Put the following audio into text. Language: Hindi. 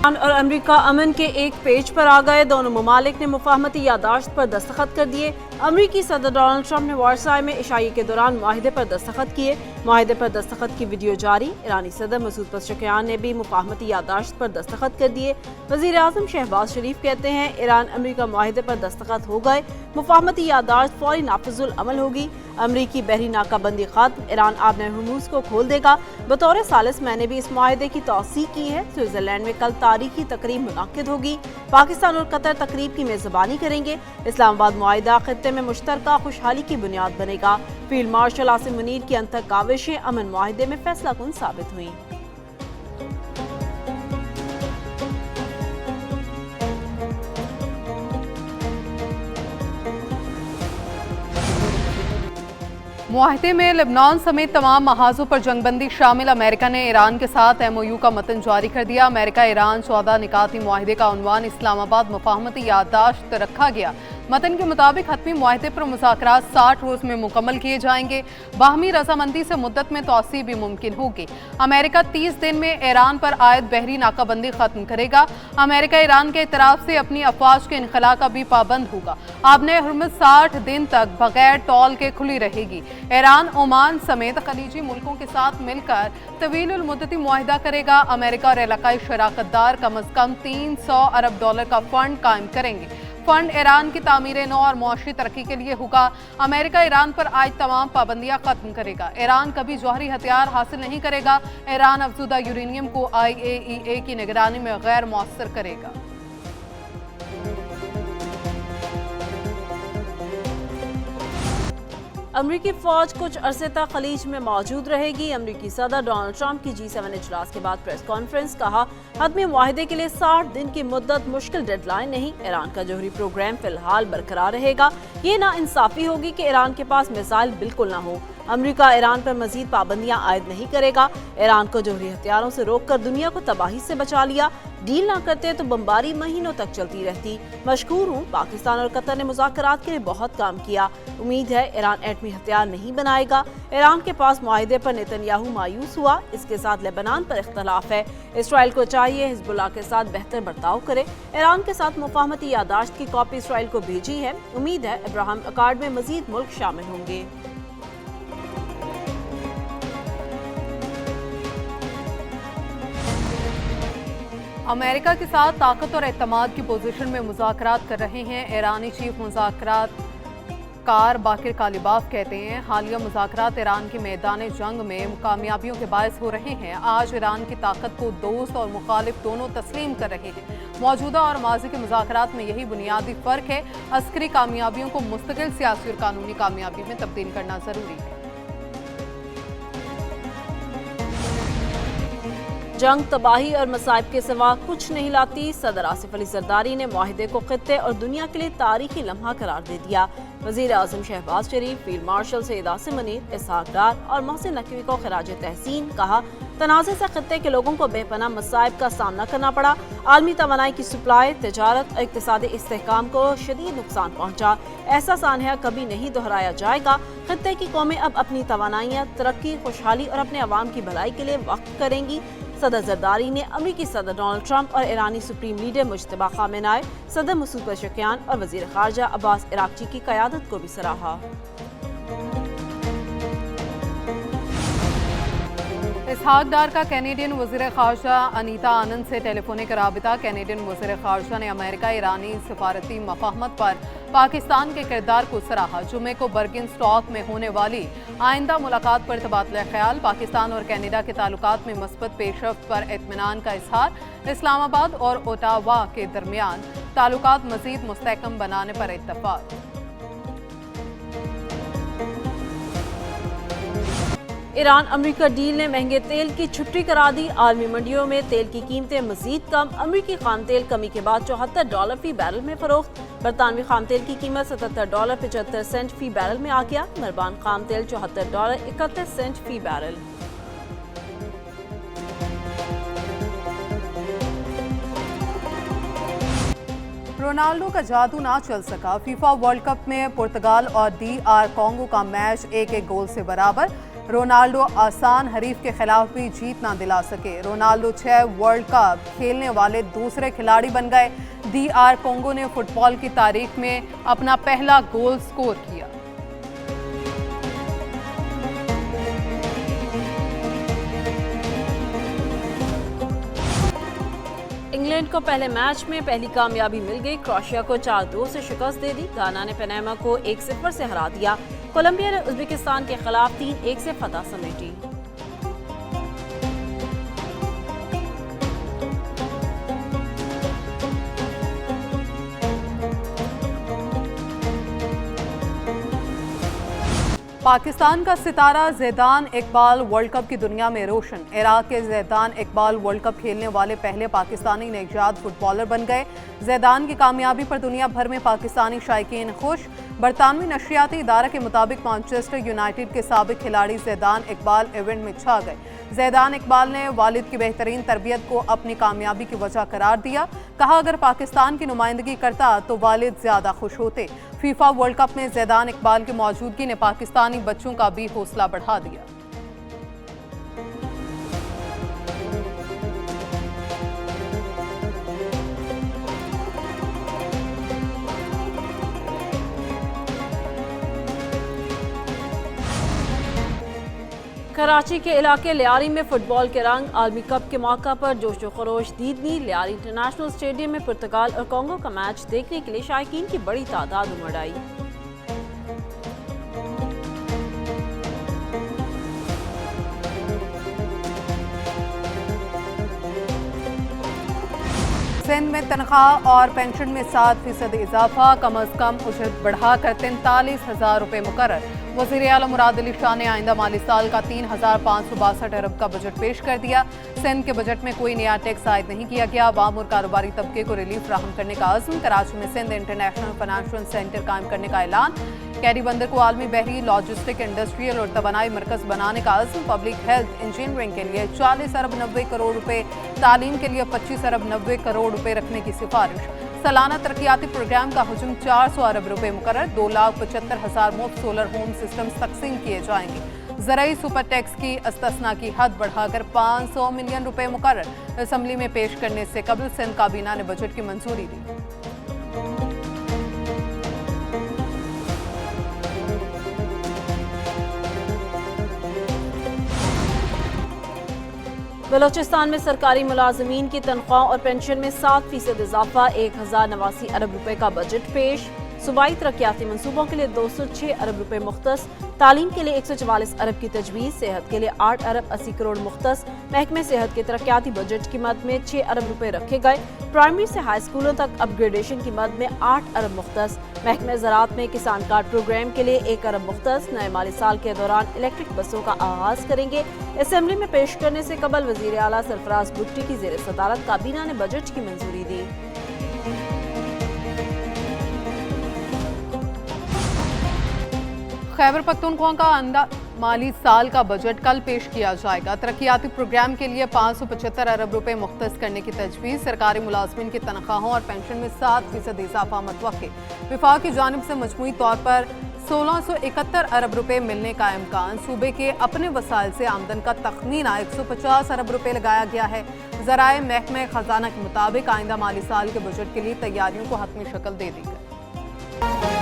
ईरान और अमेरिका अमन के एक पेज पर आ गए। दोनों ममालिक ने मुफाहमती यादाश्त पर दस्तखत कर दिए। अमेरिकी सदर डोनाल्ड ट्रंप ने वर्साई में इशाई के दौरान माहिदे पर दस्तखत किए। माहिदे पर दस्तखत की वीडियो जारी। ईरानी सदर मसूद पज़ेश्कियान ने भी मुफाहमती यादाश्त पर दस्तखत कर दिए। वज़ीर आज़म शहबाज शरीफ कहते हैं ईरान अमेरिका माहिदे पर दस्तखत हो गए। मुफाहमती यादाश्त फौरी नाफिजुल अमल होगी। अमरीकी बहरी नाकाबंदी खत्म। ईरान आबने हुर्मुज़ को खोल देगा। बतौर सालिस मैंने भी इस माहिदे की तौसीक की है। स्विट्जरलैंड में कल तारीखी तकरीब मुनक्किद होगी। पाकिस्तान और कतर तकरीब की मेज़बानी करेंगे। इस्लामाबाद मुआहिदा खित्ते में मुश्तरका खुशहाली की बुनियाद बनेगा। फील्ड मार्शल आसिम मुनीर की अंतर काविशें अमन मुआहिदे में फैसला कुन साबित हुई। मुआहिदे में लेबनान समेत तमाम महाजों पर जंगबंदी शामिल। अमेरिका ने ईरान के साथ MOU का मतन जारी कर दिया। अमेरिका ईरान 14 निकाती मुआहिदे का उन्वान इस्लामाबाद मुफाहमती यादाश्त रखा गया। मतन के मुताबिक हतमी मुआहिदे पर मुज़ाकरात 60 रोज में मुकम्मल किए जाएंगे। बाहमी रजामंदी से मुद्दत में तौसी भी मुमकिन होगी। अमेरिका 30 दिन में ईरान पर आयद बहरी नाकाबंदी खत्म करेगा। अमेरिका ईरान के तरफ से अपनी अफवाज के इनखला का भी पाबंद होगा। आबने हुर्मुज़ 60 दिन तक बगैर टॉल के खुली रहेगी। ईरान ओमान समेत खलीजी मुल्कों के साथ मिलकर तवील मुद्दती मुआहिदा करेगा। अमेरिका और इलाकाई शराकतदार कम अज कम $300 अरब का फंड कायम करेंगे। फंड ईरान की तामीर नौ और मुआशी तरक्की के लिए होगा। अमेरिका ईरान पर आज तमाम पाबंदियां खत्म करेगा। ईरान कभी जौहरी हथियार हासिल नहीं करेगा। ईरान अफजुदा यूरेनियम को IAEA की निगरानी में गैर मौसर करेगा। अमरीकी फौज कुछ अरसे तक खलीज में मौजूद रहेगी। अमरीकी सदर डोनाल्ड ट्रंप की G7 इजलास के बाद प्रेस कॉन्फ्रेंस। कहा हतमी मुआहिदे के लिए 60 दिन की मुद्दत मुश्किल डेडलाइन नहीं। ईरान का जौहरी प्रोग्राम फिलहाल बरकरार रहेगा। ये ना इंसाफी होगी कि ईरान के पास मिसाइल बिल्कुल ना हो। अमरीका ईरान पर मजीद पाबंदियां आयद नहीं करेगा। ईरान को जौहरी हथियारों से रोककर दुनिया को तबाही से बचा लिया। डील ना करते तो बमबारी महीनों तक चलती रहती। मशकूर हूँ पाकिस्तान और कतर ने मुज़ाकरात के लिए बहुत काम किया। उम्मीद है ईरान एटमी हथियार नहीं बनाएगा। ईरान के पास मुआहिदे पर नेतन्याहू मायूस हुआ। इसके साथ लेबनान पर इख्तलाफ है। इसराइल को चाहिए हिजबुल्लाह के साथ बेहतर बर्ताव करे। ईरान के साथ मुफाहमती यादाश्त की कॉपी इसराइल को भेजी है। उम्मीद है अब्राहम अकार्ड में मजीद मुल्क शामिल होंगे। अमेरिका के साथ ताकत और एतमाद की पोजीशन में मुज़ाकरात कर रहे हैं। ईरानी चीफ मुज़ाकरात कार बाकिर कालिबाफ कहते हैं हालिया मुज़ाकरात ईरान के मैदान जंग में कामयाबियों के बायस हो रहे हैं। आज ईरान की ताकत को दोस्त और मुखालिफ दोनों तस्लीम कर रहे हैं। मौजूदा और माजी के मुज़ाकरात में यही बुनियादी फ़र्क है। अस्करी कामयाबियों को मुस्तकिल सियासी और कानूनी कामयाबी में तब्दील करना ज़रूरी है। जंग तबाही और मसाइब के सिवा कुछ नहीं लाती। सदर आसिफ अली जरदारी ने मुआहिदे को खित्ते और दुनिया के लिए तारीखी लम्हा करार दे दिया। वज़ीर आज़म शहबाज शरीफ, फील्ड मार्शल सैयद आसिम मुनीर, इसहाक डार और मोहसिन नकवी को खिराज तहसीन। कहा तनाज़े से खित्ते के लोगों को बेपनाह मसाइब का सामना करना पड़ा। आलमी तवानाई की सप्लाई, तजारत और इक़्तिसादी इस्तेहकाम को शदीद नुकसान पहुँचा। ऐसा सानहा कभी नहीं दोहराया जाएगा। खित्ते की कौमें अब अपनी तवानाइयाँ, तरक्की, खुशहाली और अपने अवाम की भलाई के लिए वक्त करेंगी। सदर जरदारी ने अमरीकी सदर डोनाल्ड ट्रंप और ईरानी सुप्रीम लीडर मुज्तबा खामेनाई, सदर मसूद पज़ेश्कियान और वज़ीर ख़ारजा अब्बास इराक़ची की क़यादत को भी सराहा। इसहाक डार का कैनेडियन वज़ीर ख़ारजा अनीता आनंद से टेलीफोनिक राबिता। कैनेडियन वज़ीर ख़ारजा ने अमेरिका ईरानी सफारती मफ़ाहमत पर पाकिस्तान के किरदार को सराहा। जुमे को बर्गिन स्टॉक में होने वाली आइंदा मुलाकात पर तबादला ख्याल। पाकिस्तान और कनाडा के ताल्लुकात में मस्बत पेशरफ्त पर इत्मीनान का इजहार। इस्लामाबाद और ओटावा के दरमियान ताल्लुकात मज़ीद मुस्तहकम बनाने पर इत्तफ़ाक़। ईरान अमरीका डील ने महंगे तेल की छुट्टी करा दी। आलमी मंडियों में तेल की कीमतें मजीद कम। अमरीकी खाम तेल कमी के बाद $74 फी बैरल में फरोख्त। बरतानवी खाम तेल की कीमत $77.75 फी बैरल में आ गया। मरबान खाम तेल $74.31 फी बैरल। रोनाल्डो का जादू ना चल सका। फीफा वर्ल्ड कप में पुर्तगाल और DR कॉन्गो का मैच 1-1 गोल से बराबर। रोनाल्डो आसान हरीफ के खिलाफ भी जीत ना दिला सके। रोनाल्डो 6 वर्ल्ड कप खेलने वाले दूसरे खिलाड़ी बन गए। DR कोंगो ने फुटबॉल की तारीख में अपना पहला गोल स्कोर किया। इंग्लैंड को पहले मैच में पहली कामयाबी मिल गई। क्रोएशिया को 4-2 से शिकस्त दे दी। गाना ने पनामा को 1-0 से हरा दिया। कोलंबिया ने उज्बेकिस्तान के खिलाफ 3-1 से फतह समेटी। पाकिस्तान का सितारा ज़ैदान इकबाल वर्ल्ड कप की दुनिया में रोशन। इराक के ज़ैदान इकबाल वर्ल्ड कप खेलने वाले पहले पाकिस्तानी नौजवान फुटबॉलर बन गए। ज़ैदान की कामयाबी पर दुनिया भर में पाकिस्तानी शायकीन खुश। बरतानवी नशरियाती इदारा के मुताबिक मैनचेस्टर यूनाइटेड के साबिक खिलाड़ी ज़ैदान इकबाल इवेंट में छा गए। ज़ैदान इकबाल ने वालिद की बेहतरीन तरबियत को अपनी कामयाबी की वजह करार दिया। कहा, अगर पाकिस्तान की नुमाइंदगी करता तो वालिद ज़्यादा खुश होते। फीफा वर्ल्ड कप में ज़ैदान इकबाल की मौजूदगी ने पाकिस्तानी बच्चों का भी हौसला बढ़ा दिया। कराची के इलाके लियारी में फुटबॉल के रंग। आलमी कप के मौका पर जोश व खरोश दीदनी। लियारी इंटरनेशनल स्टेडियम में पुर्तगाल और कांगो का मैच देखने के लिए शायकीन की बड़ी तादाद उमड़ आई। सिंध में तनख्वाह और पेंशन में 7% इजाफा। कम अज कम उजरत बढ़ाकर 43,000 रुपये मुकर्रर। वज़ीर आला मुराद अली शाह ने आइंदा माली साल का 3,562 अरब का बजट पेश कर दिया। सिंध के बजट में कोई नया टैक्स आयद नहीं किया गया। आवाम और कारोबारी तबके को रिलीफ फराहम करने का अज़्म। कराची में सिंध इंटरनेशनल फाइनेंशियल सेंटर कायम करने का ऐलान। कैरी बंदर को आलमी बहरी लॉजिस्टिक इंडस्ट्रियल और तवानाई मरकज बनाने का अज़्म। पब्लिक हेल्थ इंजीनियरिंग के लिए 40 अरब 90 करोड़ रुपए, तालीम के लिए 25 अरब 90 करोड़ रुपए रखने की सिफारिश। सालाना तरक्याती प्रोग्राम का हुजूम 400 अरब रुपए मुकर्रर। 2,75,000 मुफ्त सोलर होम सिस्टम्स तकसीम किए जाएंगे। ज़राई सुपर टैक्स की इस्तस्ना की हद बढ़ाकर 500 मिलियन रुपए मुकर्रर। असम्बली में पेश करने से कबल सिंध काबीना ने बजट की मंजूरी दी। बलोचिस्तान में सरकारी मुलाजमीन की तनख्वाह और पेंशन में 7% इजाफा। 1,089 अरब रुपए का बजट पेश। सूबाई तरक्याती मनसूबों के लिए 206 अरब रुपए मुख्तस। तालीम के लिए 144 अरब की तजवीज़। सेहत के लिए 8 अरब 80 करोड़ मुख्तस। महकमे सेहत के तरक्याती बजट की मद में 6 अरब रुपए रखे गए। प्राइमरी से हाई स्कूलों तक अपग्रेडेशन की मद में 8 अरब मुख्तस। महकमे ज़राअत में किसान कार्ड प्रोग्राम के लिए 1 अरब मुख्तस। नए माली साल के दौरान इलेक्ट्रिक बसों का आगाज़ करेंगे। असेंबली में पेश करने से कबल वज़ीर आला सरफराज भुट्टी की ज़ेर सदारत काबीना ने बजट की मंजूरी दी। खैबर पख्तूनख्वा का माली साल का बजट कल पेश किया जाएगा। तरक्याती प्रोग्राम के लिए 575 अरब रुपए मुख्तस करने की तजवीज़। सरकारी मुलाजमीन की तनख्वाहों और पेंशन में 7% इजाफा मतवक्के। विफाक की जानिब से मजमूई तौर पर 1671 अरब रुपए मिलने का इम्कान। सूबे के अपने वसाइल से आमदन का तखमीना 150 अरब रुपए लगाया गया है। ज़राए महकमे खजाना के मुताबिक आइंदा माली साल के बजट के लिए तैयारियों को हतमी शक्ल दे दी गई।